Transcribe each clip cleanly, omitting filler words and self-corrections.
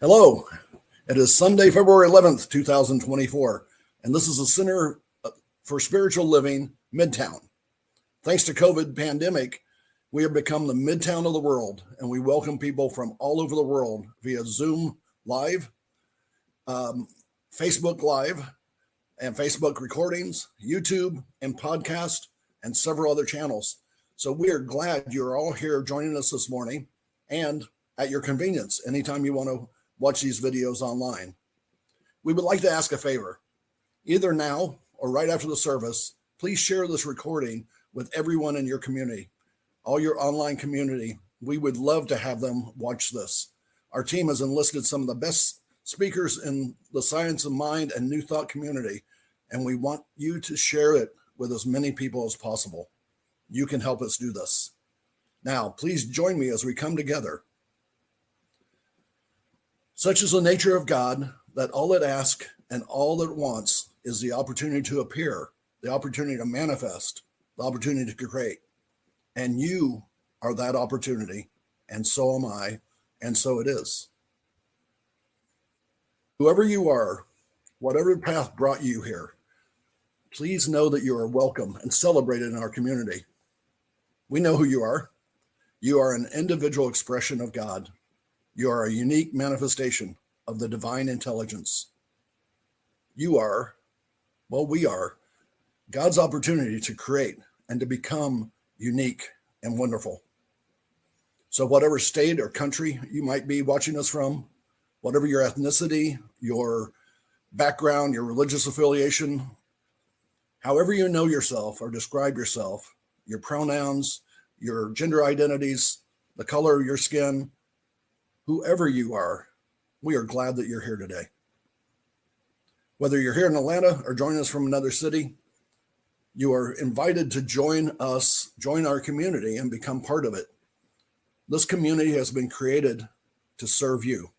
Hello, it is Sunday, February 11th, 2024, and this is the Center for Spiritual Living, Midtown. Thanks to COVID pandemic, we have become the Midtown of the world, and we welcome people from all over the world via Zoom Live, Facebook Live, and Facebook recordings, YouTube, and podcast, and several other channels. So we are glad you're all here joining us this morning and at your convenience anytime you want to watch these videos online. We would like to ask a favor. Either now or right after the service, please share this recording with everyone in your community, all your online community. We would love to have them watch this. Our team has enlisted some of the best speakers in the science of mind and new thought community, and we want you to share it with as many people as possible. You can help us do this. Now, please join me as we come together. Such is the nature of God that all it asks and all it wants is the opportunity to appear, the opportunity to manifest, the opportunity to create. And you are that opportunity, and so am I, and so it is. Whoever you are, whatever path brought you here, please know that you are welcome and celebrated in our community. We know who you are. You are an individual expression of God. You are a unique manifestation of the divine intelligence. You are, we are, God's opportunity to create and to become unique and wonderful. So whatever state or country you might be watching us from, whatever your ethnicity, your background, your religious affiliation, however you know yourself or describe yourself, your pronouns, your gender identities, the color of your skin, whoever you are, we are glad that you're here today. Whether you're here in Atlanta or joining us from another city, you are invited to join us, join our community, and become part of it. This community has been created to serve you.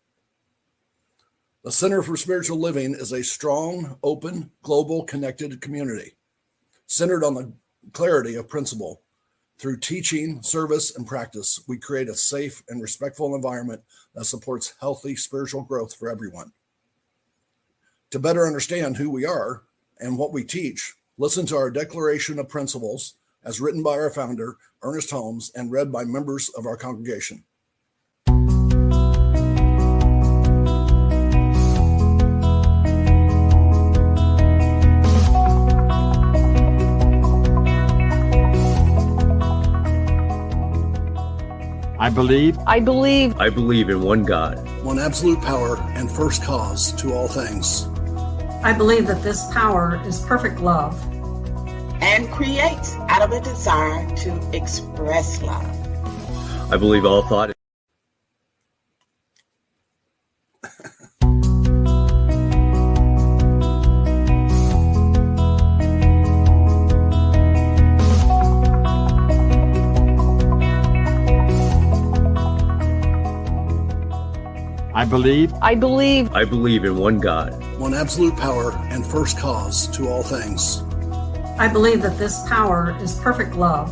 The Center for Spiritual Living is a strong, open, global, connected community centered on the clarity of principle. Through teaching, service, and practice, we create a safe and respectful environment that supports healthy spiritual growth for everyone. To better understand who we are and what we teach, listen to our Declaration of Principles as written by our founder, Ernest Holmes, and read by members of our congregation. I believe in one God, one absolute power and first cause to all things. I believe that this power is perfect love and creates out of a desire to express love. I believe all thought I believe in one God, one absolute power and first cause to all things. I believe that this power is perfect love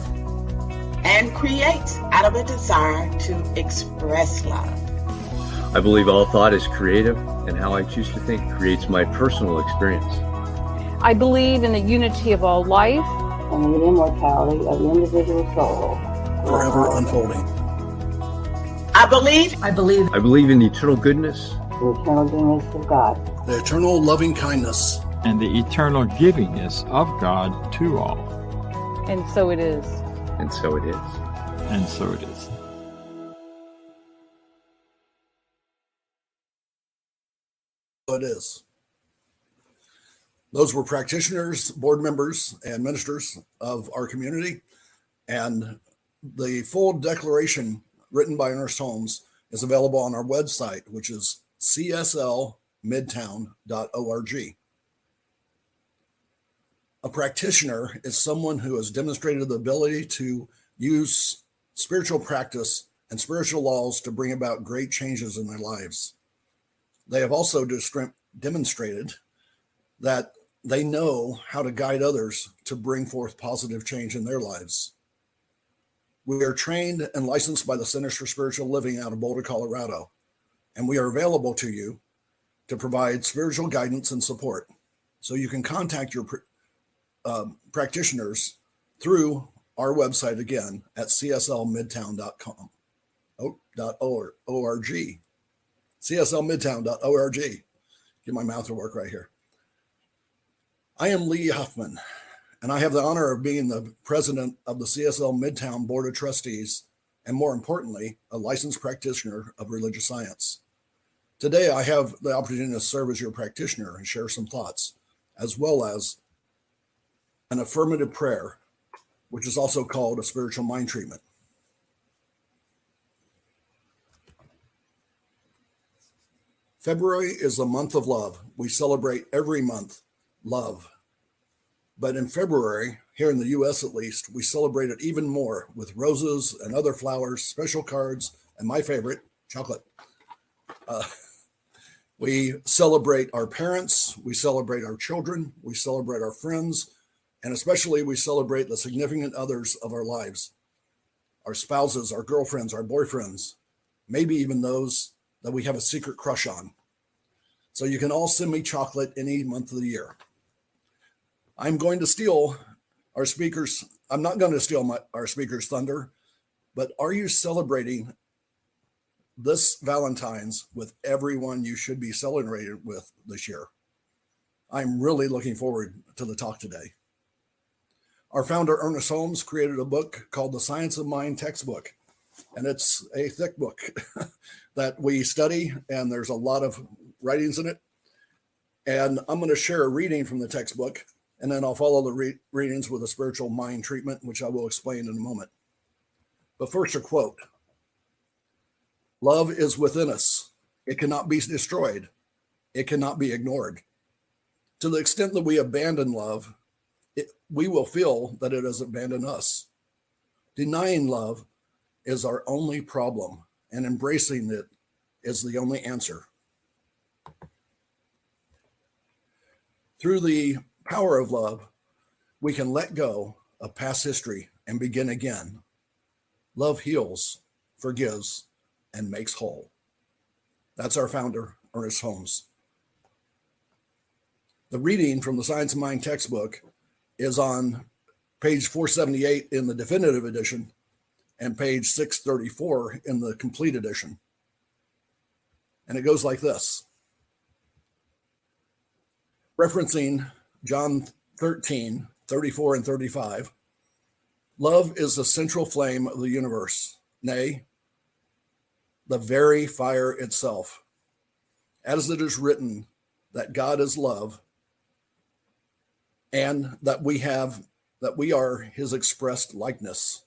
and creates out of a desire to express love. I believe all thought is creative, and how I choose to think creates my personal experience. I believe in the unity of all life and the immortality of the individual soul, forever unfolding. I believe in the eternal goodness, the eternal goodness of God, the eternal loving kindness, and the eternal givingness of God to all. And so it is. And so it is. And so it is. So it is. Those were practitioners, board members, and ministers of our community. And the full declaration written by Ernest Holmes is available on our website, which is cslmidtown.org. A practitioner is someone who has demonstrated the ability to use spiritual practice and spiritual laws to bring about great changes in their lives. They have also demonstrated that they know how to guide others to bring forth positive change in their lives. We are trained and licensed by the Centers for Spiritual Living out of Boulder, Colorado. and we are available to you to provide spiritual guidance and support. So you can contact your practitioners through our website again at cslmidtown.com. .org. cslmidtown.org. Get my mouth to work right here. I am Lee Huffman, and I have the honor of being the president of the CSL Midtown Board of Trustees, and more importantly, a licensed practitioner of religious science. Today, I have the opportunity to serve as your practitioner and share some thoughts, as well as an affirmative prayer, which is also called a spiritual mind treatment. February is the month of love. We celebrate every month love. But in February, here in the US at least, we celebrate it even more with roses and other flowers, special cards, and my favorite, chocolate. We celebrate our parents, we celebrate our children, we celebrate our friends, and especially we celebrate the significant others of our lives, our spouses, our girlfriends, our boyfriends, maybe even those that we have a secret crush on. So you can all send me chocolate any month of the year. I'm going to steal our speakers. I'm not going to steal our speaker's thunder, but are you celebrating this Valentine's with everyone you should be celebrating with this year? I'm really looking forward to the talk today. Our founder, Ernest Holmes, created a book called The Science of Mind Textbook, and it's a thick book that we study, and there's a lot of writings in it. And I'm going to share a reading from the textbook, and then I'll follow the readings with a spiritual mind treatment, which I will explain in a moment. But first, a quote. Love is within us. It cannot be destroyed. It cannot be ignored. To the extent that we abandon love, we will feel that it has abandoned us. Denying love is our only problem, and embracing it is the only answer. Through the power of love, we can let go of past history and begin again. Love heals, forgives, and makes whole. That's our founder, Ernest Holmes. The reading from the Science of Mind textbook is on page 478 in the definitive edition and page 634 in the complete edition. And it goes like this. Referencing John 13, 34 and 35, love is the central flame of the universe, nay, the very fire itself. As it is written that God is love, and that we are his expressed likeness,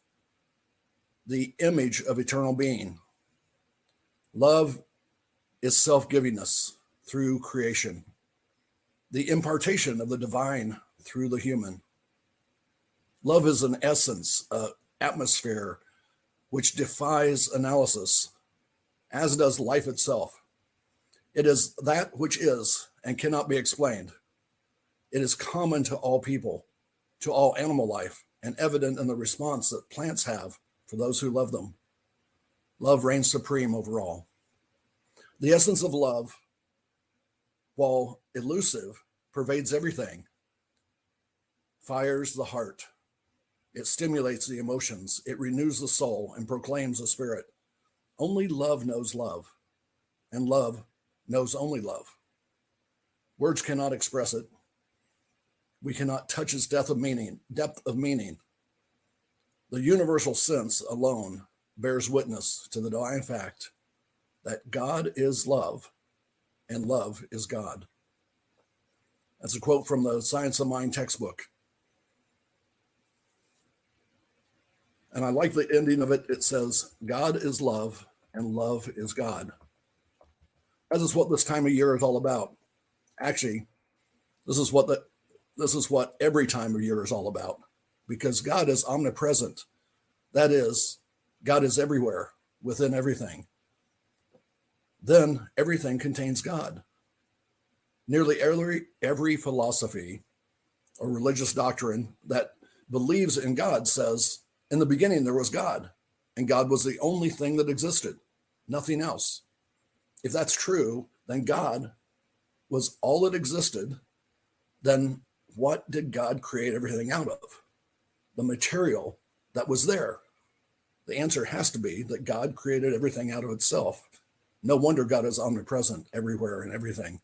the image of eternal being. Love is self-givingness through creation, the impartation of the divine through the human. Love is an essence, an atmosphere which defies analysis, as does life itself. It is that which is and cannot be explained. It is common to all people, to all animal life, and evident in the response that plants have for those who love them. Love reigns supreme over all. The essence of love, while elusive, pervades everything. Fires the heart. It stimulates the emotions. It renews the soul and proclaims the spirit. Only love knows love, and love knows only love. Words cannot express it. We cannot touch its depth of meaning. The universal sense alone bears witness to the divine fact that God is love and love is God. That's a quote from the Science of Mind textbook. And I like the ending of it. It says, God is love and love is God. That is what this time of year is all about. Actually, this is what every time of year is all about, because God is omnipresent. That is, God is everywhere, within everything. Then everything contains God. Nearly every philosophy or religious doctrine that believes in God says, in the beginning there was God, and God was the only thing that existed, nothing else. If that's true, then God was all that existed. Then what did God create everything out of? The material that was there. The answer has to be that God created everything out of itself. No wonder God is omnipresent everywhere and everything.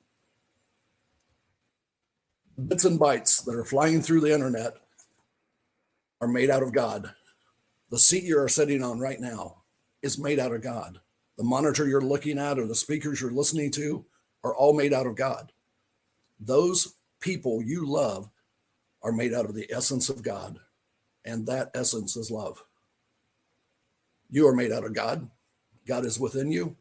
Bits and bytes that are flying through the internet are made out of God. The seat you are sitting on right now is made out of God. The monitor you're looking at or the speakers you're listening to are all made out of God. Those people you love are made out of the essence of God, and that essence is love. You are made out of God. God is within you.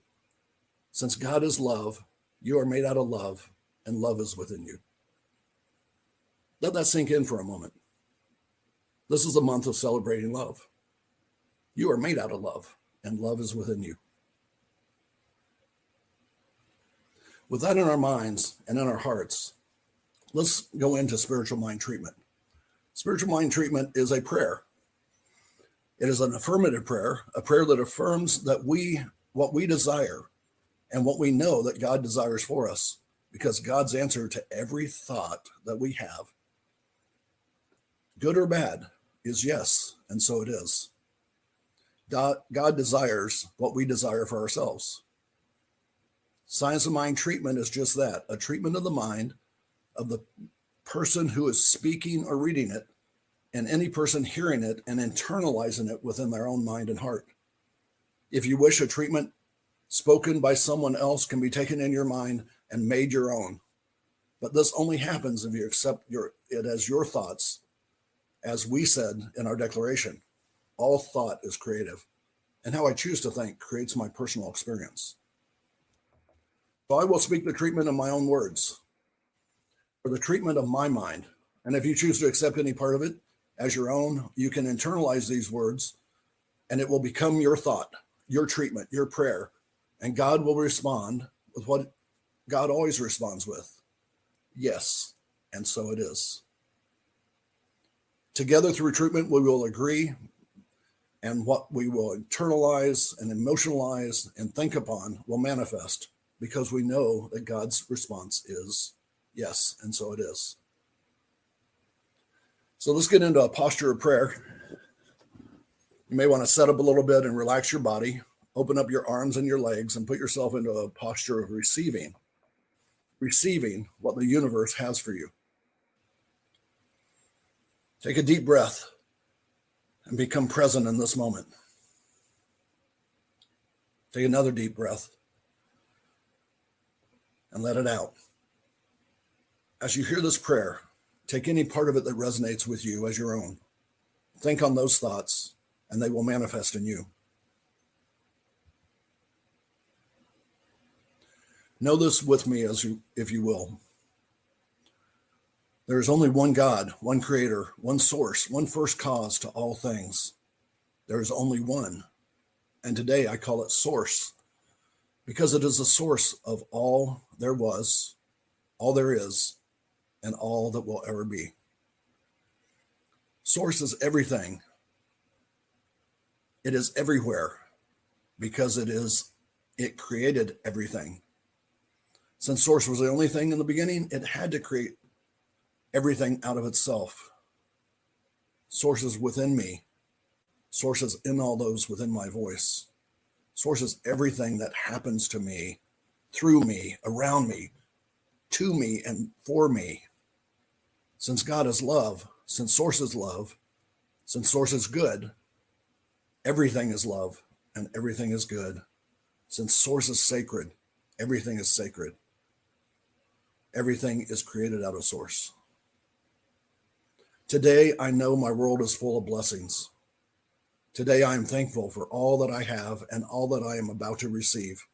Since God is love, you are made out of love, and love is within you. Let that sink in for a moment. This is a month of celebrating love. You are made out of love, and love is within you. With that in our minds and in our hearts, let's go into spiritual mind treatment. Spiritual mind treatment is a prayer. It is an affirmative prayer, a prayer that affirms that what we desire and what we know that God desires for us, because God's answer to every thought that we have, good or bad, is yes, and so it is. God desires what we desire for ourselves. Science of mind treatment is just that, a treatment of the mind of the person who is speaking or reading it, and any person hearing it and internalizing it within their own mind and heart. If you wish, a treatment spoken by someone else can be taken in your mind and made your own. But this only happens if you accept it as your thoughts. As we said in our declaration, all thought is creative, and how I choose to think creates my personal experience. So I will speak the treatment in my own words, or the treatment of my mind. And if you choose to accept any part of it as your own, you can internalize these words, and it will become your thought, your treatment, your prayer. And God will respond with what God always responds with. Yes, and so it is. Together through treatment, we will agree, and what we will internalize and emotionalize and think upon will manifest, because we know that God's response is yes, and so it is. So let's get into a posture of prayer. You may want to set up a little bit and relax your body, open up your arms and your legs, and put yourself into a posture of receiving what the universe has for you. Take a deep breath and become present in this moment. Take another deep breath and let it out. As you hear this prayer, take any part of it that resonates with you as your own. Think on those thoughts, and they will manifest in you. Know this with me, if you will. There is only one God, one creator, one source, one first cause to all things. There is only one. And today I call it source, because it is the source of all there was, all there is, and all that will ever be. Source is everything. It is everywhere, because it created everything. Since source was the only thing in the beginning, it had to create everything out of itself. Source is within me. Source is in all those within my voice. Source is everything that happens to me, through me, around me, to me, and for me. Since God is love, since source is love, since source is good, everything is love and everything is good. Since source is sacred, everything is sacred. Everything is created out of source. Today, I know my world is full of blessings. Today, I am thankful for all that I have and all that I am about to receive.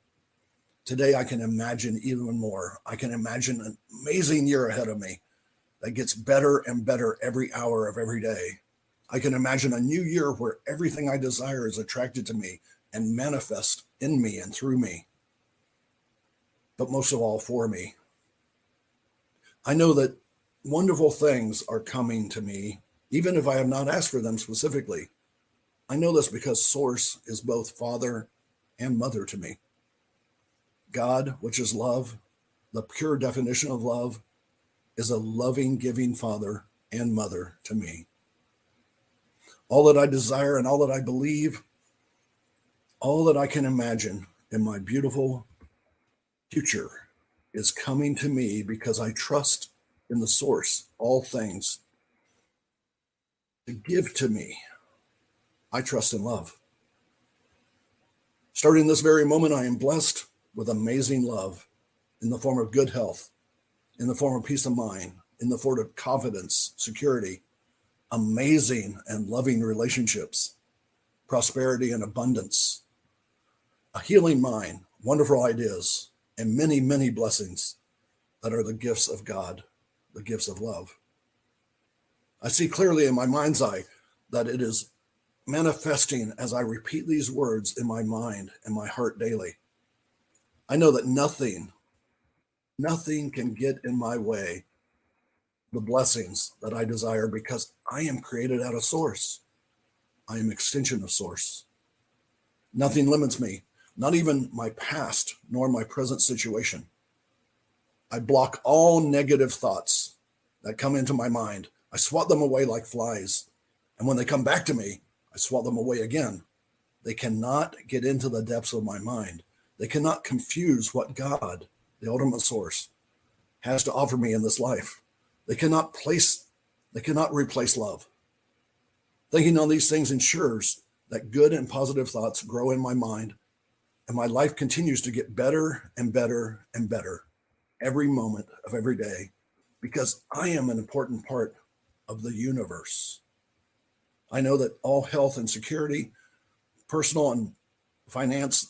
Today, I can imagine even more. I can imagine an amazing year ahead of me that gets better and better every hour of every day. I can imagine a new year where everything I desire is attracted to me and manifest in me and through me, but most of all for me. I know that wonderful things are coming to me, even if I have not asked for them specifically. I know this because source is both father and mother to me. God, which is love, the pure definition of love, is a loving, giving father and mother to me. All that I desire and all that I believe, all that I can imagine in my beautiful future is coming to me because I trust in the source, all things to give to me. I trust in love. Starting this very moment, I am blessed with amazing love in the form of good health, in the form of peace of mind, in the form of confidence, security, amazing and loving relationships, prosperity and abundance, a healing mind, wonderful ideas, and many, many blessings that are the gifts of God, the gifts of love. I see clearly in my mind's eye that it is manifesting as I repeat these words in my mind and my heart daily. I know that nothing can get in my way the blessings that I desire because I am created out of source. I am extension of source. Nothing limits me, not even my past nor my present situation. I block all negative thoughts that come into my mind. I swat them away like flies. And when they come back to me, I swat them away again. They cannot get into the depths of my mind. They cannot confuse what God, the ultimate source, has to offer me in this life. They cannot replace love. Thinking on these things ensures that good and positive thoughts grow in my mind, and my life continues to get better and better and better every moment of every day, because I am an important part of the universe. I know that all health and security, personal and financial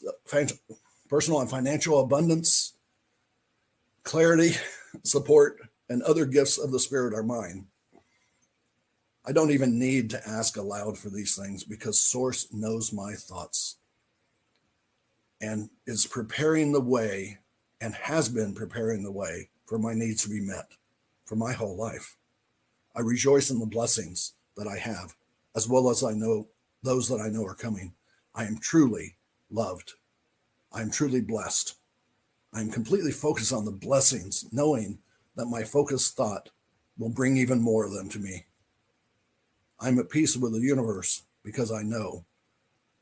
abundance, clarity, support, and other gifts of the Spirit are mine. I don't even need to ask aloud for these things because Source knows my thoughts and is preparing the way and has been preparing the way for my needs to be met for my whole life. I rejoice in the blessings that I have, as well as I know those that I know are coming. I am truly loved. I am truly blessed. I am completely focused on the blessings, knowing that my focused thought will bring even more of them to me. I'm at peace with the universe because I know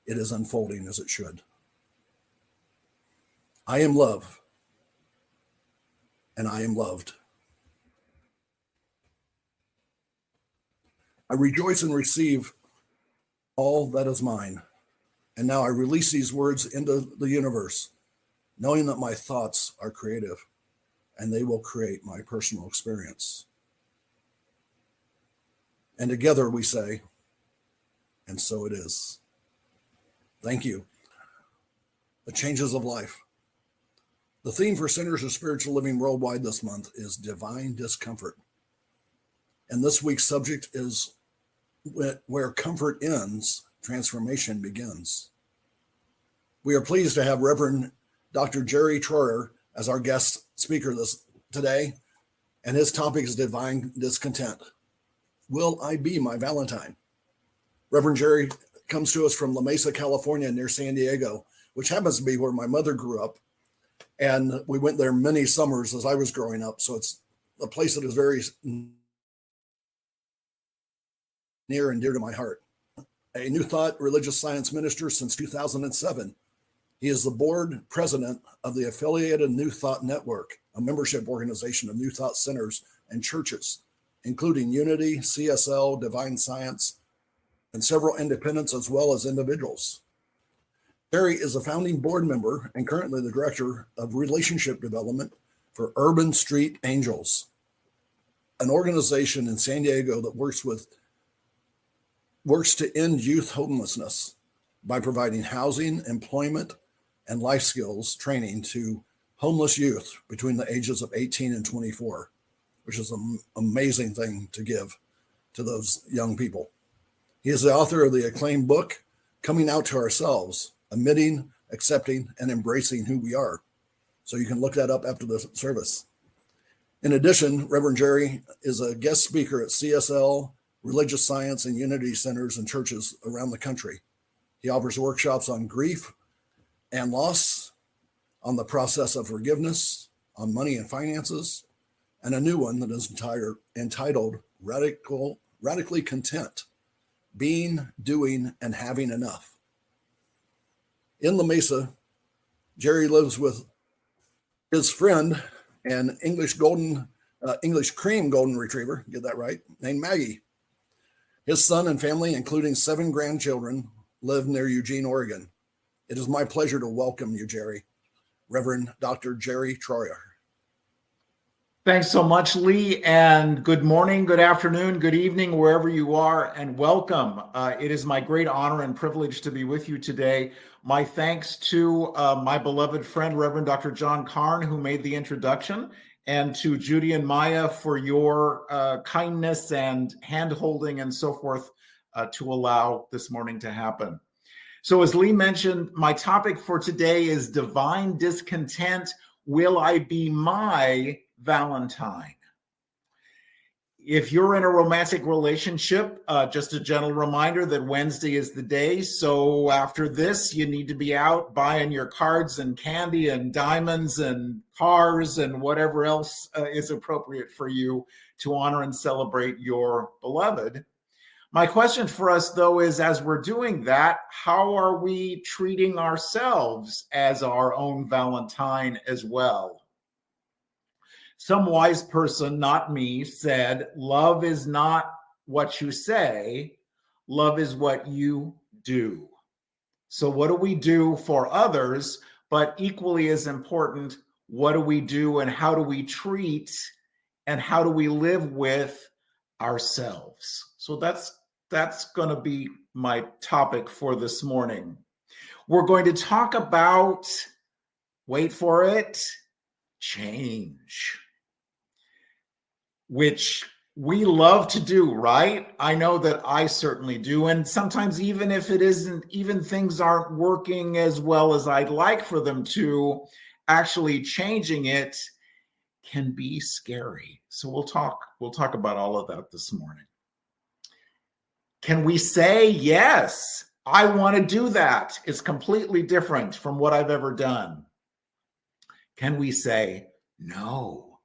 it is unfolding as it should. I am love, and I am loved. I rejoice and receive all that is mine. And now I release these words into the universe, knowing that my thoughts are creative and they will create my personal experience. And together we say, and so it is. Thank you. The changes of life. The theme for Centers of Spiritual Living Worldwide this month is divine discomfort. And this week's subject is where comfort ends, transformation begins. We are pleased to have Reverend Dr. Jerry Troyer as our guest speaker today, and his topic is divine discontent. Will I be my Valentine? Reverend Jerry comes to us from La Mesa, California, near San Diego, which happens to be where my mother grew up. And we went there many summers as I was growing up. So it's a place that is very near and dear to my heart. A New Thought religious science minister since 2007. He is the board president of the affiliated New Thought Network, a membership organization of New Thought centers and churches, including Unity, CSL, Divine Science, and several independents as well as individuals. Terry is a founding board member and currently the director of relationship development for Urban Street Angels, an organization in San Diego that works to end youth homelessness by providing housing, employment, and life skills training to homeless youth between the ages of 18 and 24, which is an amazing thing to give to those young people. He is the author of the acclaimed book, Coming Out to Ourselves, Admitting, Accepting, and Embracing Who We Are. So you can look that up after the service. In addition, Reverend Jerry is a guest speaker at CSL, religious science, and unity centers and churches around the country. He offers workshops on grief and loss, on the process of forgiveness, on money and finances, and a new one that is entitled Radically Content, Being, Doing, and Having Enough. In La Mesa, Jerry lives with his friend, an English cream golden retriever, get that right, named Maggie. His son and family, including 7 grandchildren, live near Eugene, Oregon. It is my pleasure to welcome you, Jerry, Reverend Dr. Jerry Troyer. Thanks so much, Lee, and good morning, good afternoon, good evening, wherever you are, and welcome. It is my great honor and privilege to be with you today. My thanks to my beloved friend, Reverend Dr. John Karn, who made the introduction, and to Judy and Maya for your kindness and hand-holding and so forth to allow this morning to happen. So as Lee mentioned, my topic for today is divine discontent. Will I be my Valentine? If you're in a romantic relationship, just a gentle reminder that Wednesday is the day. So after this, you need to be out buying your cards and candy and diamonds and cars and whatever else is appropriate for you to honor and celebrate your beloved. My question for us, though, is as we're doing that, how are we treating ourselves as our own Valentine as well? Some wise person, not me, said, love is not what you say, love is what you do. So what do we do for others? But equally as important, what do we do and how do we treat and how do we live with ourselves? So that's going to be my topic for this morning. We're going to talk about, wait for it, change, which we love to do, right? I know that I certainly do. And sometimes even if it isn't, even things aren't working as well as I'd like for them to, actually changing it can be scary. So we'll talk about all of that this morning. Can we say, yes, I want to do that? It's completely different from what I've ever done. Can we say, no,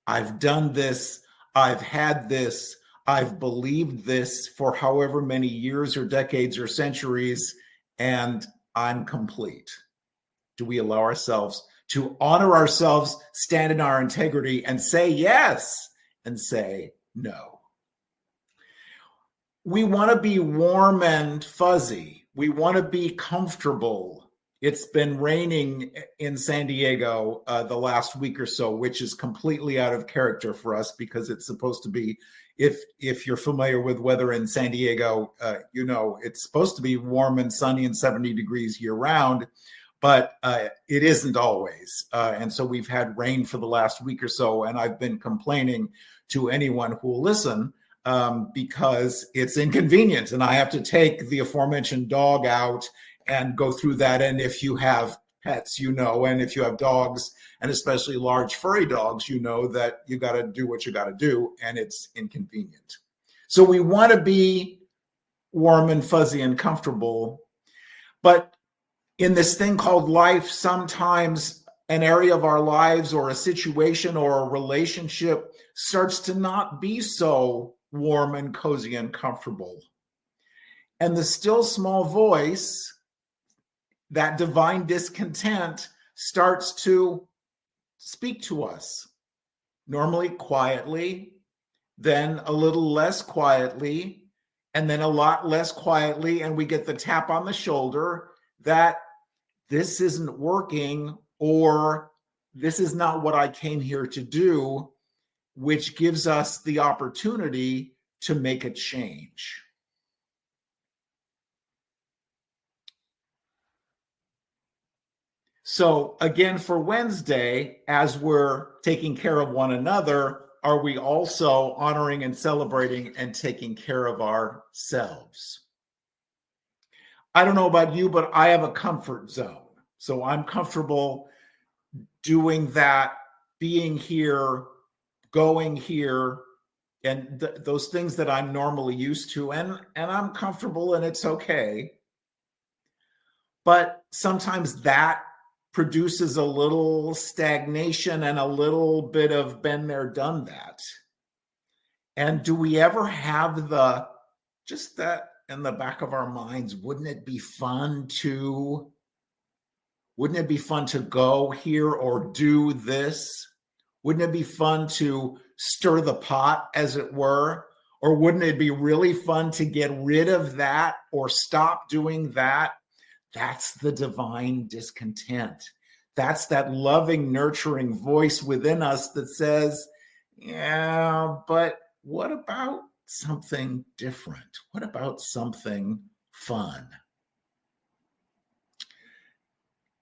I've done this, I've had this, I've believed this for however many years or decades or centuries, and I'm complete? Do we allow ourselves to honor ourselves, stand in our integrity, and say yes, and say no? We want to be warm and fuzzy. We want to be comfortable. It's been raining in San Diego the last week or so, which is completely out of character for us because it's supposed to be, if you're familiar with weather in San Diego, you know, it's supposed to be warm and sunny and 70 degrees year round, but it isn't always. And so we've had rain for the last week or so, and I've been complaining to anyone who will listen because it's inconvenient and I have to take the aforementioned dog out and go through that. And if you have pets, you know, and if you have dogs and especially large furry dogs, you know that you got to do what you got to do and it's inconvenient. So we want to be warm and fuzzy and comfortable. But in this thing called life, sometimes an area of our lives or a situation or a relationship starts to not be so warm and cozy and comfortable. And the still small voice, that divine discontent, starts to speak to us, normally quietly, then a little less quietly, and then a lot less quietly, and we get the tap on the shoulder that this isn't working or this is not what I came here to do, which gives us the opportunity to make a change. So again, for Wednesday, as we're taking care of one another, are we also honoring and celebrating and taking care of ourselves? I don't know about you, but I have a comfort zone. So I'm comfortable doing that, being here, going here, and those things that I'm normally used to, and I'm comfortable and it's okay. But sometimes that produces a little stagnation and a little bit of been there, done that. And do we ever have just that in the back of our minds? Wouldn't it be fun to go here or do this? Wouldn't it be fun to stir the pot, as it were? Or wouldn't it be really fun to get rid of that or stop doing that? That's the divine discontent. That's that loving, nurturing voice within us that says, yeah, but what about something different? What about something fun?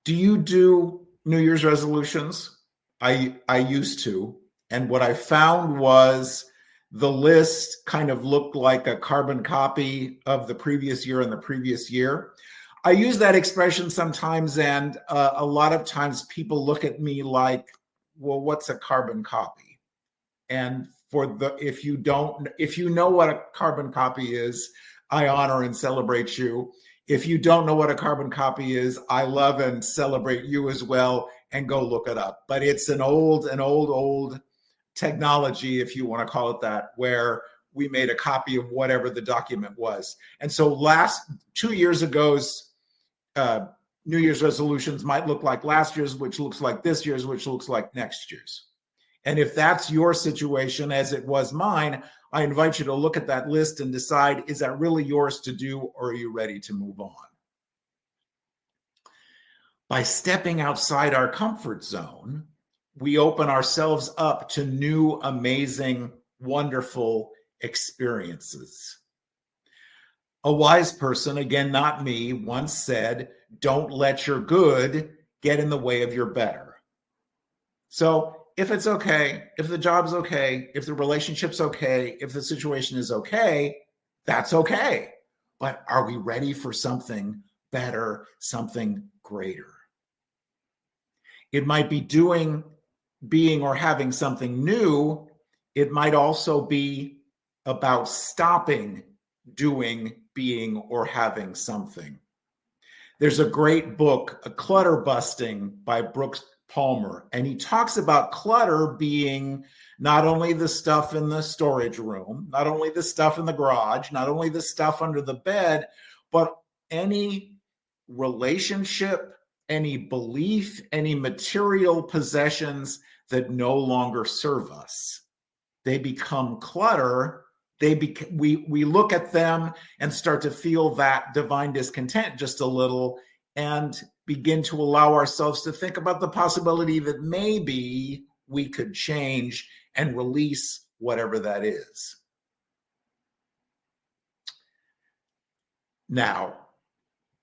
Do you do New Year's resolutions? I used to. And what I found was the list kind of looked like a carbon copy of the previous year and the previous year. I use that expression sometimes, and a lot of times people look at me like, well, what's a carbon copy? And if you know what a carbon copy is, I honor and celebrate you. If you don't know what a carbon copy is, I love and celebrate you as well, and go look it up. But it's an old technology, if you want to call it that, where we made a copy of whatever the document was. And so 2 years ago's New Year's resolutions might look like last year's, which looks like this year's, which looks like next year's. And if that's your situation, as it was mine, I invite you to look at that list and decide, is that really yours to do, or are you ready to move on? By stepping outside our comfort zone, we open ourselves up to new, amazing, wonderful experiences. A wise person, again, not me, once said, don't let your good get in the way of your better. So if it's okay, if the job's okay, if the relationship's okay, if the situation is okay, that's okay. But are we ready for something better, something greater? It might be being or having something new. It might also be about stopping doing, being, or having something. There's a great book, A Clutter Busting by Brooks Palmer, and he talks about clutter being not only the stuff in the storage room, not only the stuff in the garage, not only the stuff under the bed, but any relationship, any belief, any material possessions that no longer serve us. They become clutter. We look at them and start to feel that divine discontent just a little, and begin to allow ourselves to think about the possibility that maybe we could change and release whatever that is. Now,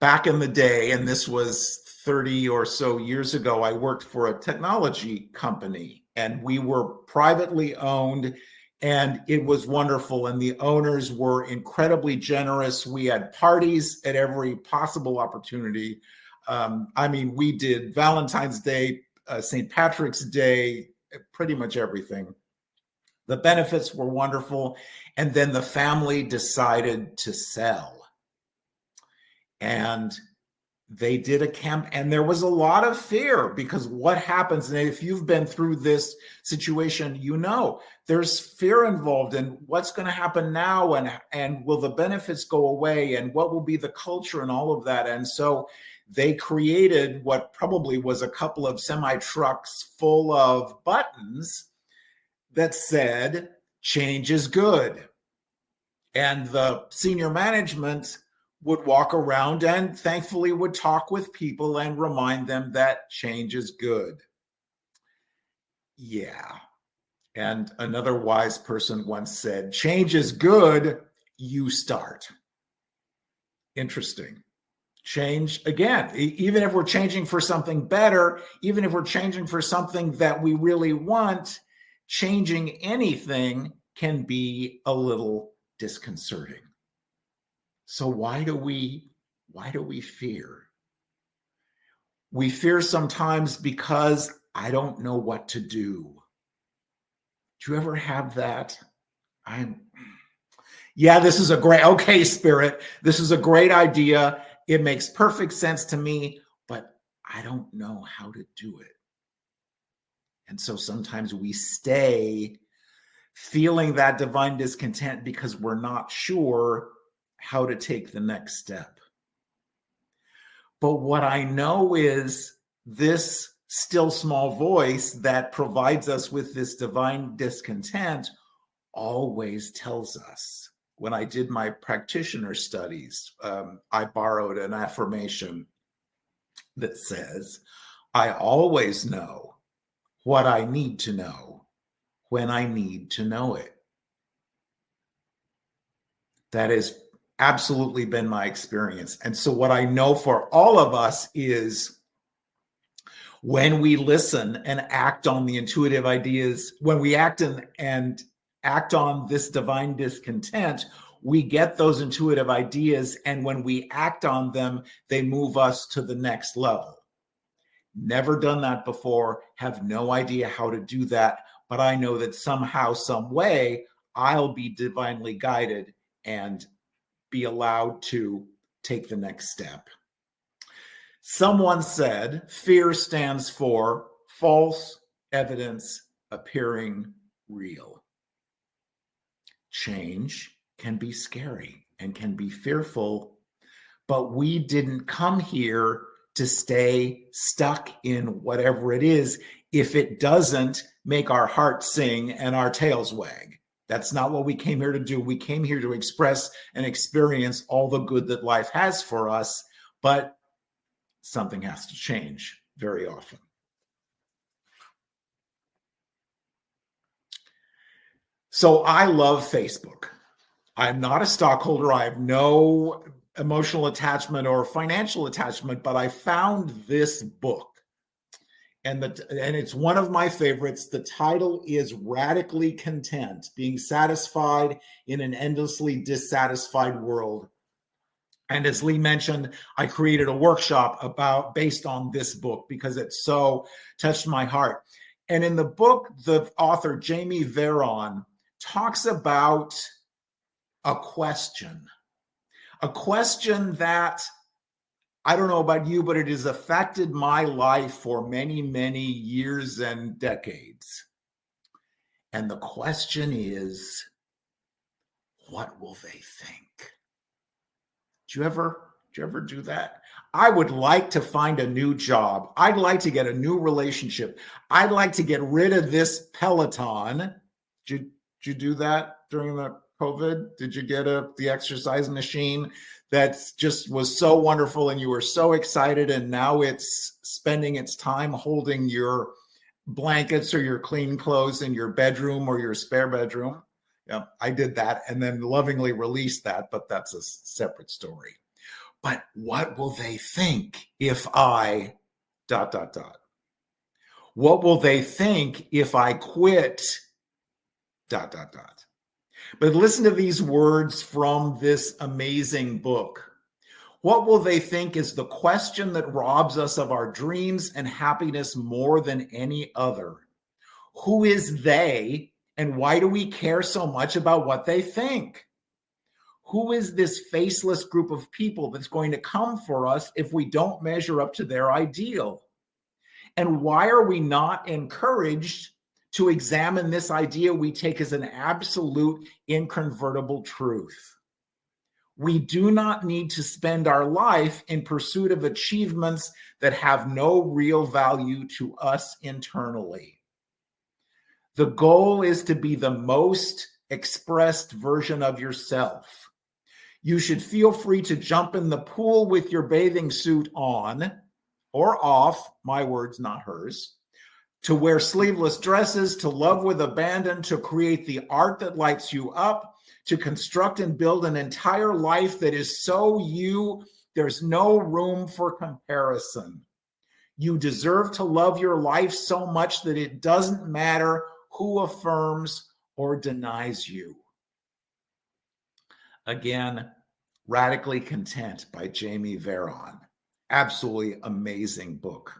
back in the day, and this was 30 or so years ago, I worked for a technology company, and we were privately owned, and it was wonderful. And the owners were incredibly generous. We had parties at every possible opportunity. We did Valentine's Day, St. Patrick's Day, pretty much everything. The benefits were wonderful. And then the family decided to sell. And they did a camp, and there was a lot of fear, because what happens, and if you've been through this situation, you know there's fear involved in what's going to happen now, and will the benefits go away, and what will be the culture and all of that. And so they created what probably was a couple of semi-trucks full of buttons that said, change is good. And the senior management would walk around and thankfully would talk with people and remind them that change is good. Yeah. And another wise person once said, change is good, you start. Interesting. Change, again, even if we're changing for something better, even if we're changing for something that we really want, changing anything can be a little disconcerting. So why do we fear? We fear sometimes because I don't know what to do. Do you ever have that? This is a great, okay, Spirit, this is a great idea. It makes perfect sense to me, but I don't know how to do it. And so sometimes we stay feeling that divine discontent because we're not sure how to take the next step. But what I know is this still small voice that provides us with this divine discontent always tells us. When I did my practitioner studies, I borrowed an affirmation that says, I always know what I need to know when I need to know it. That has absolutely been my experience. And so what I know for all of us is when we listen and act on the intuitive ideas, when we act and act on this divine discontent, we get those intuitive ideas. And when we act on them, they move us to the next level. Never done that before, have no idea how to do that. But I know that somehow, some way, I'll be divinely guided and be allowed to take the next step. Someone said, fear stands for false evidence appearing real. Change can be scary and can be fearful, but we didn't come here to stay stuck in whatever it is if it doesn't make our hearts sing and our tails wag. That's not what we came here to do. We came here to express and experience all the good that life has for us, but something has to change very often. So I love Facebook. I'm not a stockholder. I have no emotional attachment or financial attachment, but I found this book. And it's one of my favorites. The title is Radically Content, Being Satisfied in an Endlessly Dissatisfied World. And as Lee mentioned, I created a workshop based on this book because it so touched my heart. And in the book, the author, Jamie Veron, talks about a question that, I don't know about you, but it has affected my life for many, many years and decades. And the question is, what will they think? Do you ever do that? I would like to find a new job. I'd like to get a new relationship. I'd like to get rid of this Peloton. Did you do that during the COVID? Did you get the exercise machine that just was so wonderful and you were so excited, and now it's spending its time holding your blankets or your clean clothes in your bedroom or your spare bedroom? Yeah, I did that and then lovingly released that, but that's a separate story. But what will they think if I ... What will they think if I quit ... But listen to these words from this amazing book. What will they think is the question that robs us of our dreams and happiness more than any other. Who is they, and why do we care so much about what they think? Who is this faceless group of people that's going to come for us if we don't measure up to their ideal? And why are we not encouraged to examine this idea we take as an absolute incontrovertible truth? We do not need to spend our life in pursuit of achievements that have no real value to us internally. The goal is to be the most expressed version of yourself. You should feel free to jump in the pool with your bathing suit on or off, my words, not hers, to wear sleeveless dresses, to love with abandon, to create the art that lights you up, to construct and build an entire life that is so you, there's no room for comparison. You deserve to love your life so much that it doesn't matter who affirms or denies you. Again, Radically Content by Jamie Veron. Absolutely amazing book.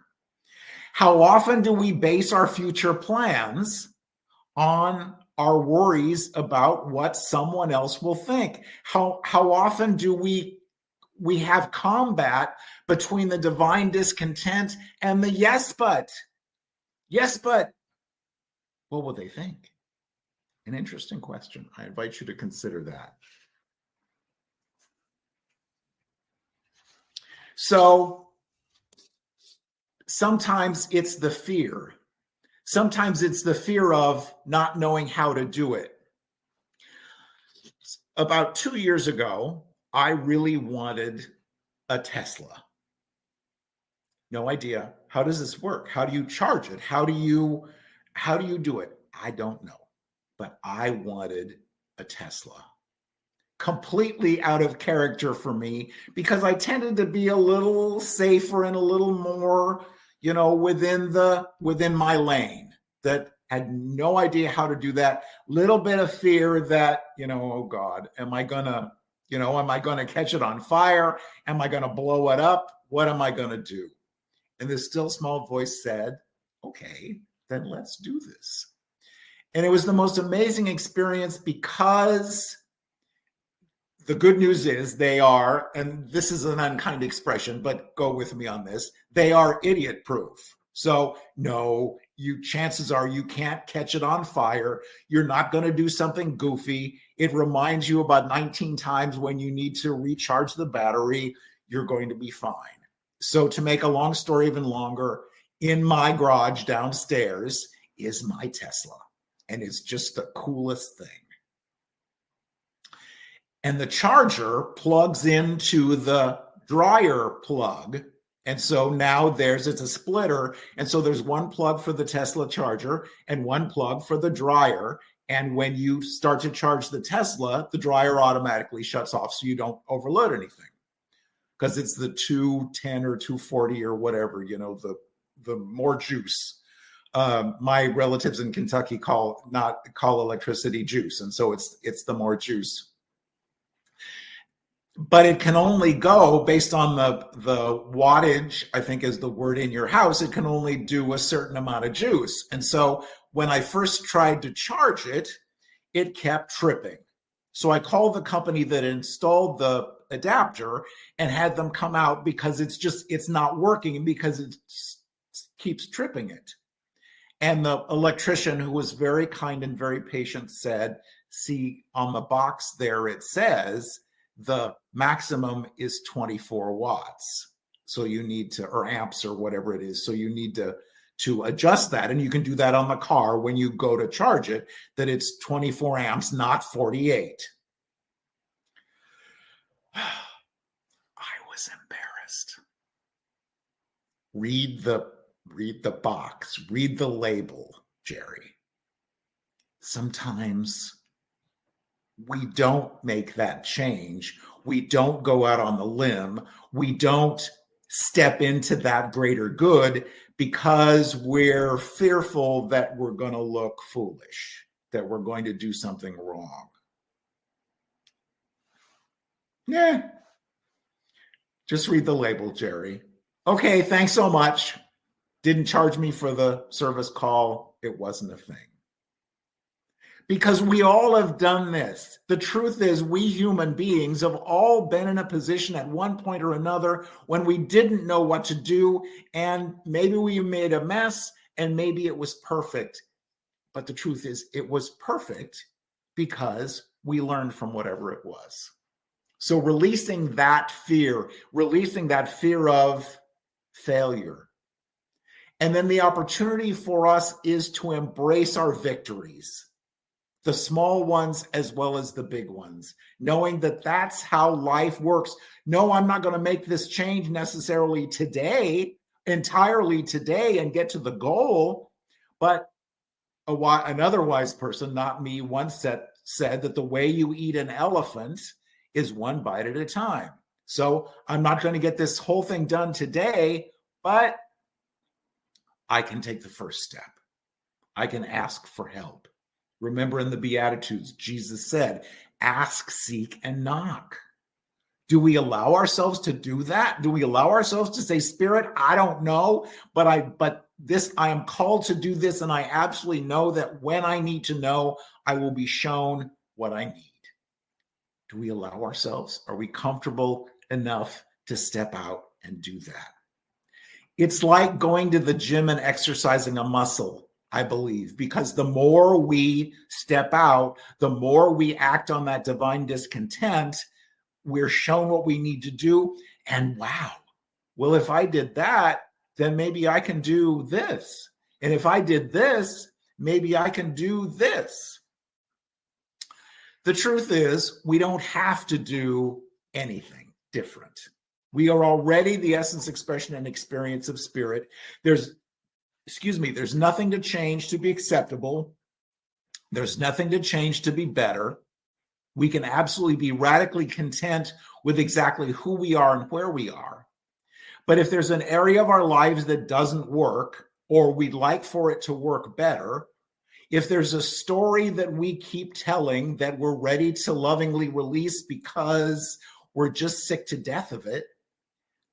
How often do we base our future plans on our worries about what someone else will think? How often do we we have combat between the divine discontent and the yes, but. Yes, but. What will they think? An interesting question. I invite you to consider that. So sometimes it's the fear. Sometimes it's the fear of not knowing how to do it. About 2 years ago, I really wanted a Tesla. No idea. How does this work? How do you charge it? How do you do it? I don't know. But I wanted a Tesla. Completely out of character for me, because I tended to be a little safer and a little more, within my lane. That had no idea how to do that. Little bit of fear that, oh God, am I gonna catch it on fire? Am I gonna blow it up? What am I gonna do? And this still small voice said, okay, then let's do this. And it was the most amazing experience, because the good news is they are, and this is an unkind expression, but go with me on this, they are idiot proof. So no, chances are you can't catch it on fire. You're not going to do something goofy. It reminds you about 19 times when you need to recharge the battery. You're going to be fine. So to make a long story even longer, in my garage downstairs is my Tesla. And it's just the coolest thing. And the charger plugs into the dryer plug. And so now it's a splitter. And so there's one plug for the Tesla charger and one plug for the dryer. And when you start to charge the Tesla, the dryer automatically shuts off so you don't overload anything. Because it's the 210 or 240 or whatever, the more juice. My relatives in Kentucky call electricity juice. And so it's the more juice. But it can only go based on the wattage, I think is the word in your house. It can only do a certain amount of juice. And so when I first tried to charge it, it kept tripping. So I called the company that installed the adapter and had them come out, because it's not working, because it keeps tripping it. And the electrician, who was very kind and very patient, said, see, on the box there, it says the maximum is 24 watts. So you need to, or amps or whatever it is. So you need to adjust that. And you can do that on the car when you go to charge it, that it's 24 amps, not 48. I was embarrassed. Read the box, read the label, Jerry. Sometimes we don't make that change. We don't go out on the limb. We don't step into that greater good because we're fearful that we're going to look foolish, that we're going to do something wrong. Yeah. Just read the label, Jerry. Okay, thanks so much. Didn't charge me for the service call. It wasn't a thing. Because we all have done this. The truth is, we human beings have all been in a position at one point or another when we didn't know what to do, and maybe we made a mess, and maybe it was perfect. But the truth is, it was perfect because we learned from whatever it was. So releasing that fear of failure. And then the opportunity for us is to embrace our victories, the small ones as well as the big ones, knowing that that's how life works. No, I'm not going to make this change necessarily today, entirely today, and get to the goal. But another wise person, not me, once said that the way you eat an elephant is one bite at a time. So I'm not going to get this whole thing done today, but I can take the first step. I can ask for help. Remember, in the Beatitudes, Jesus said, ask, seek, and knock. Do we allow ourselves to do that? Do we allow ourselves to say, Spirit, I don't know, but I am called to do this, and I absolutely know that when I need to know, I will be shown what I need. Do we allow ourselves? Are we comfortable enough to step out and do that. It's like going to the gym and exercising a muscle, I believe, because the more we step out, the more we act on that divine discontent, we're shown what we need to do. And wow, well, if I did that, then maybe I can do this. And if I did this, maybe I can do this. The truth is, we don't have to do anything different. We are already the essence, expression, and experience of spirit. There's nothing to change to be acceptable. There's nothing to change to be better. We can absolutely be radically content with exactly who we are and where we are. But if there's an area of our lives that doesn't work, or we'd like for it to work better, if there's a story that we keep telling that we're ready to lovingly release because we're just sick to death of it,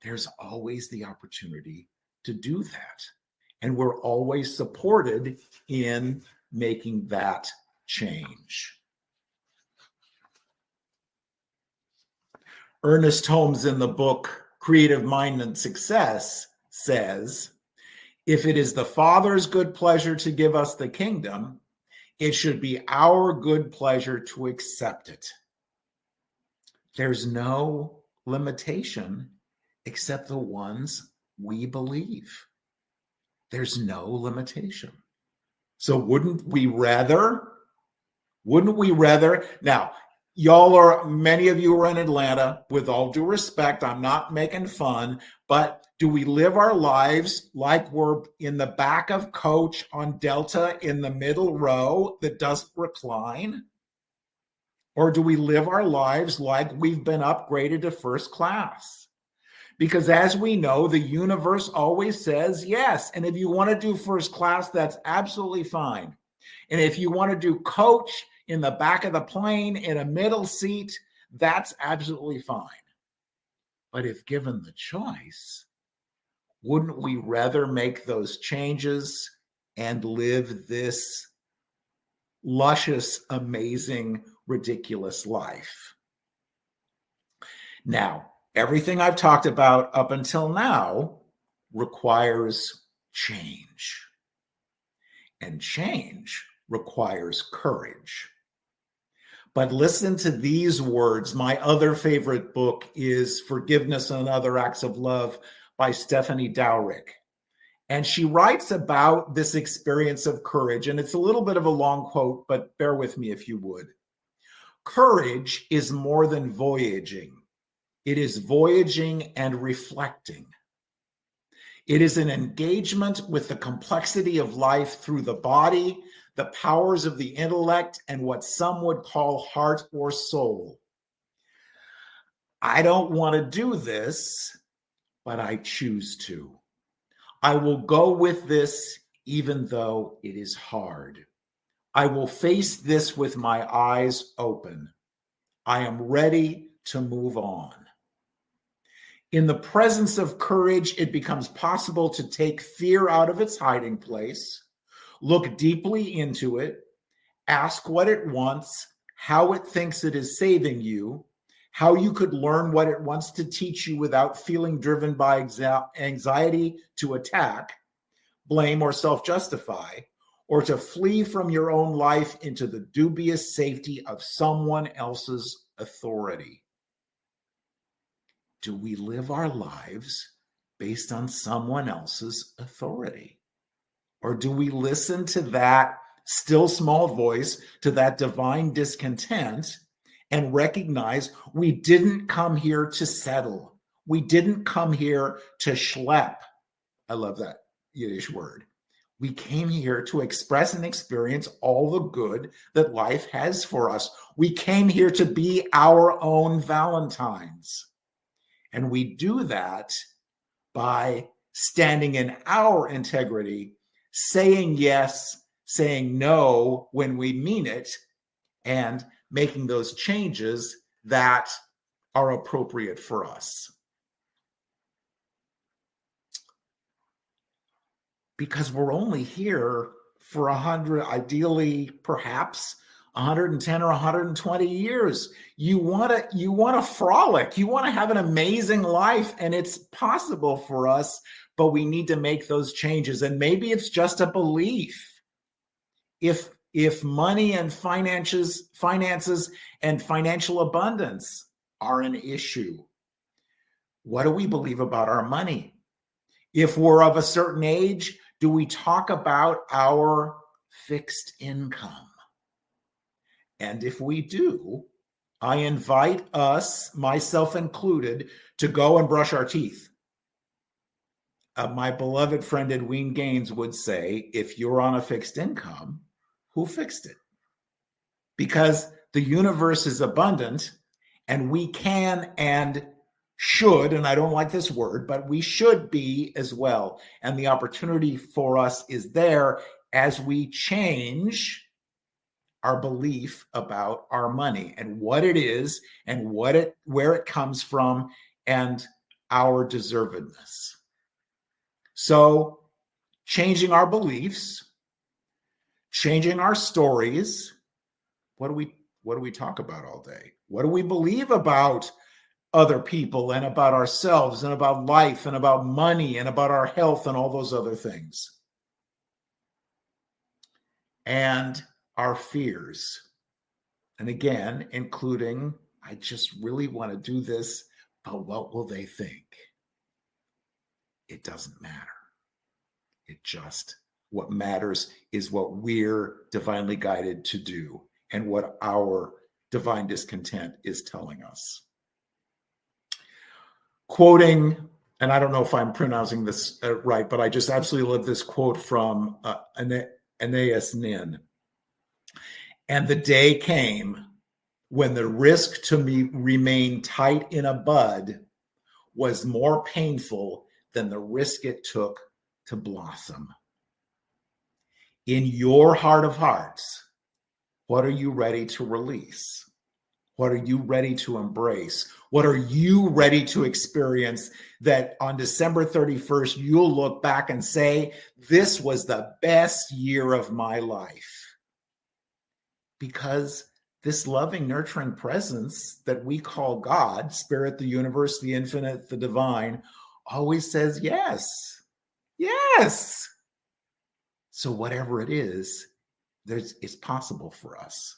there's always the opportunity to do that. And we're always supported in making that change. Ernest Holmes, in the book Creative Mind and Success, says, if it is the Father's good pleasure to give us the kingdom, it should be our good pleasure to accept it. There's no limitation except the ones we believe. There's no limitation. So wouldn't we rather? Now, many of you are in Atlanta. With all due respect, I'm not making fun, but do we live our lives like we're in the back of coach on Delta in the middle row that doesn't recline? Or do we live our lives like we've been upgraded to first class? Because as we know, the universe always says yes. And if you want to do first class, that's absolutely fine. And if you want to do coach in the back of the plane in a middle seat, that's absolutely fine. But if given the choice, wouldn't we rather make those changes and live this luscious, amazing, ridiculous life? Now, everything I've talked about up until now requires change. And change requires courage. But listen to these words. My other favorite book is Forgiveness and Other Acts of Love by Stephanie Dowrick. And she writes about this experience of courage. And it's a little bit of a long quote, but bear with me if you would. Courage is more than voyaging. It is voyaging and reflecting. It is an engagement with the complexity of life through the body, the powers of the intellect, and what some would call heart or soul. I don't want to do this, but I choose to. I will go with this even though it is hard. I will face this with my eyes open. I am ready to move on. In the presence of courage, it becomes possible to take fear out of its hiding place, look deeply into it, ask what it wants, how it thinks it is saving you, how you could learn what it wants to teach you without feeling driven by anxiety to attack, blame, or self-justify, or to flee from your own life into the dubious safety of someone else's authority. Do we live our lives based on someone else's authority? Or do we listen to that still small voice, to that divine discontent, and recognize we didn't come here to settle? We didn't come here to schlep. I love that Yiddish word. We came here to express and experience all the good that life has for us. We came here to be our own Valentines. And we do that by standing in our integrity, saying yes, saying no when we mean it, and making those changes that are appropriate for us. Because we're only here for 100, ideally, perhaps 110 or 120 years. You want to frolic. You want to have an amazing life, and it's possible for us, but we need to make those changes. And maybe it's just a belief. If money and finances and financial abundance are an issue, what do we believe about our money? If we're of a certain age, do we talk about our fixed income? And if we do, I invite us, myself included, to go and brush our teeth. My beloved friend Edwin Gaines would say, if you're on a fixed income, who fixed it? Because the universe is abundant, and we can and should, and I don't like this word, but we should be as well. And the opportunity for us is there as we change our belief about our money and what it is and where it comes from and our deservedness. So changing our beliefs, changing our stories. What do we talk about all day? What do we believe about other people and about ourselves and about life and about money and about our health and all those other things? And our fears. And again, including, I just really want to do this, but what will they think? It doesn't matter. What matters is what we're divinely guided to do and what our divine discontent is telling us. Quoting, and I don't know if I'm pronouncing this right, but I just absolutely love this quote from Anais Nin. And the day came when the risk to remain tight in a bud was more painful than the risk it took to blossom. In your heart of hearts, what are you ready to release? What are you ready to embrace? What are you ready to experience that on December 31st, you'll look back and say, this was the best year of my life? Because this loving, nurturing presence that we call God, Spirit, the universe, the infinite, the divine, always says yes. Yes. So whatever it is, it's possible for us.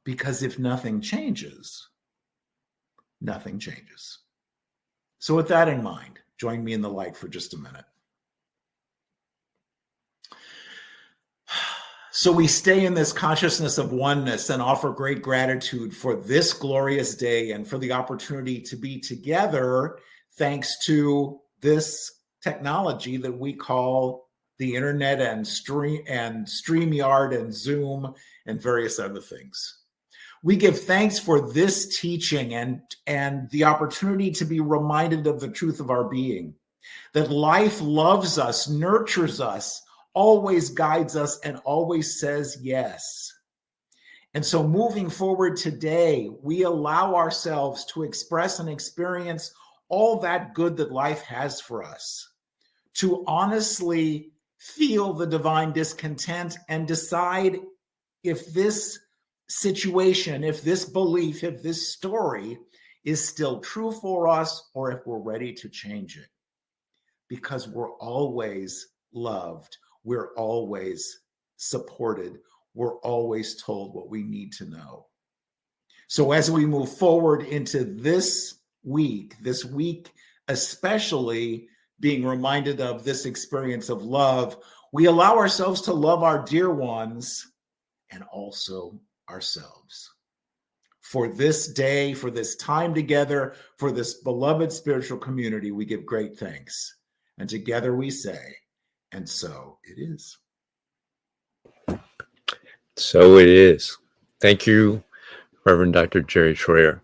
Because if nothing changes, nothing changes. So with that in mind, join me in the light for just a minute. So we stay in this consciousness of oneness and offer great gratitude for this glorious day and for the opportunity to be together thanks to this technology that we call the internet and StreamYard and Zoom and various other things. We give thanks for this teaching and the opportunity to be reminded of the truth of our being, that life loves us, nurtures us, always guides us, and always says yes. And so moving forward today, we allow ourselves to express and experience all that good that life has for us, to honestly feel the divine discontent and decide if this situation, if this belief, if this story is still true for us, or if we're ready to change it. Because we're always loved, we're always supported, we're always told what we need to know. So as we move forward into this week especially being reminded of this experience of love, we allow ourselves to love our dear ones and also ourselves. For this day, for this time together, for this beloved spiritual community, we give great thanks. And together we say, and so it is. So it is. Thank you, Reverend Dr. Jerry Schreier.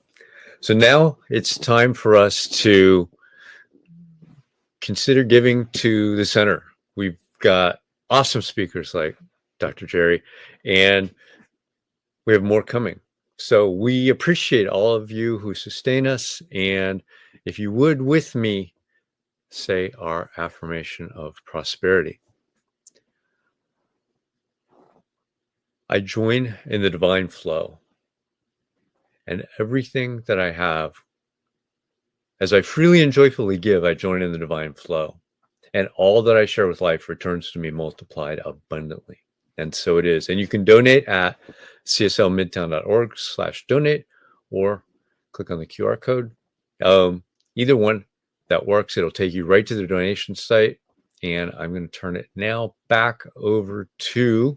So now it's time for us to consider giving to the center. We've got awesome speakers like Dr. Jerry, and we have more coming. So we appreciate all of you who sustain us. And if you would, with me, say our affirmation of prosperity. I join in the divine flow, and everything that I have, as I freely and joyfully give, I join in the divine flow. And all that I share with life returns to me multiplied abundantly. And so it is. And you can donate at cslmidtown.org/donate or click on the QR code. Either one that works. It'll take you right to the donation site. And I'm going to turn it now back over to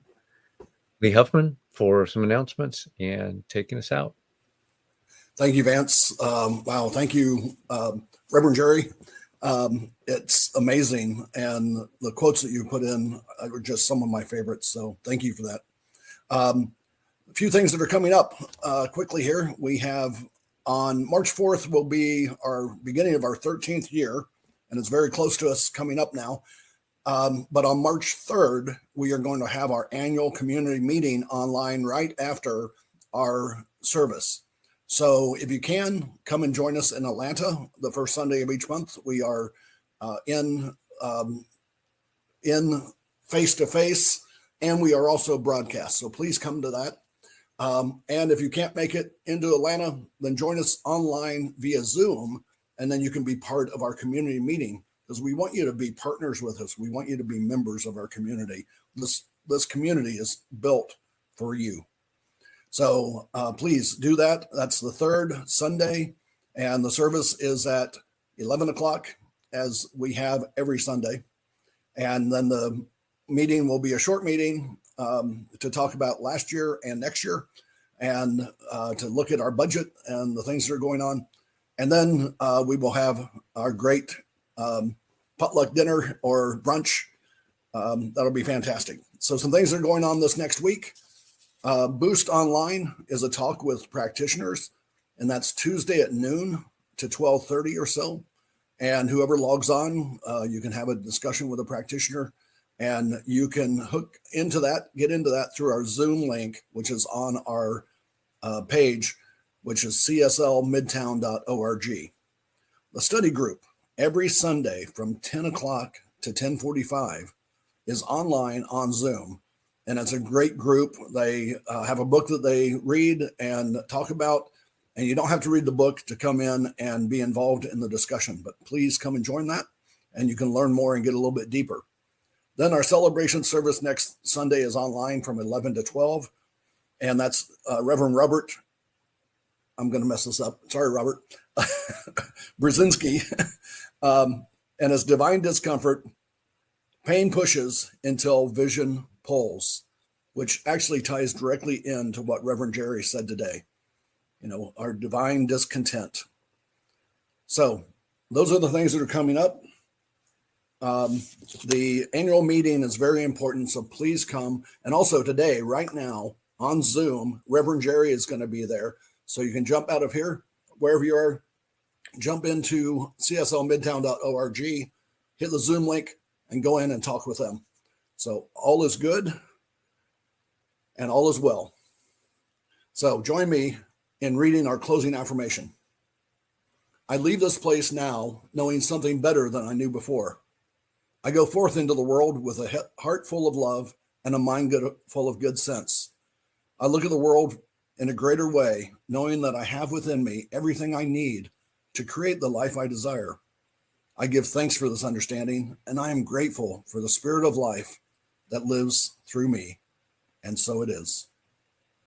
Lee Huffman for some announcements and taking us out. Thank you, Vance. Wow. Thank you, Reverend Jerry. It's amazing. And the quotes that you put in are just some of my favorites. So thank you for that. A few things that are coming up quickly here. We have on March 4th will be our beginning of our 13th year, and it's very close to us coming up now. But on March 3rd, we are going to have our annual community meeting online right after our service. So if you can, come and join us in Atlanta the first Sunday of each month. We are in face-to-face, and we are also broadcast. So please come to that. And if you can't make it into Atlanta, then join us online via Zoom, and then you can be part of our community meeting, because we want you to be partners with us. We want you to be members of our community. This community is built for you. So please do that. That's the third Sunday, and the service is at 11 o'clock, as we have every Sunday. And then the meeting will be a short meeting to talk about last year and next year, and to look at our budget and the things that are going on. And then we will have our great potluck dinner or brunch. That'll be fantastic. So some things that are going on this next week. Boost Online is a talk with practitioners, and that's Tuesday at noon to 12:30 or so. And whoever logs on, you can have a discussion with a practitioner, and you can get into that through our Zoom link, which is on our page, which is cslmidtown.org. The study group every Sunday from 10 o'clock to 10:45 is online on Zoom. And it's a great group. They have a book that they read and talk about, and you don't have to read the book to come in and be involved in the discussion, but please come and join that, and you can learn more and get a little bit deeper. Then our celebration service next Sunday is online from 11 to 12, and that's Reverend Robert. I'm going to mess this up. Sorry, Robert. Brzezinski. And his divine discomfort, pain pushes until vision pulls, which actually ties directly into what Reverend Jerry said today. Our divine discontent. So those are the things that are coming up. The annual meeting is very important, so please come. And also today, right now, on Zoom, Reverend Jerry is going to be there. So you can jump out of here, wherever you are, jump into cslmidtown.org, hit the Zoom link, and go in and talk with them. So all is good and all is well. So join me in reading our closing affirmation. I leave this place now knowing something better than I knew before. I go forth into the world with a heart full of love and a mind full of good sense. I look at the world in a greater way, knowing that I have within me everything I need to create the life I desire. I give thanks for this understanding, and I am grateful for the spirit of life that lives through me. And so it is.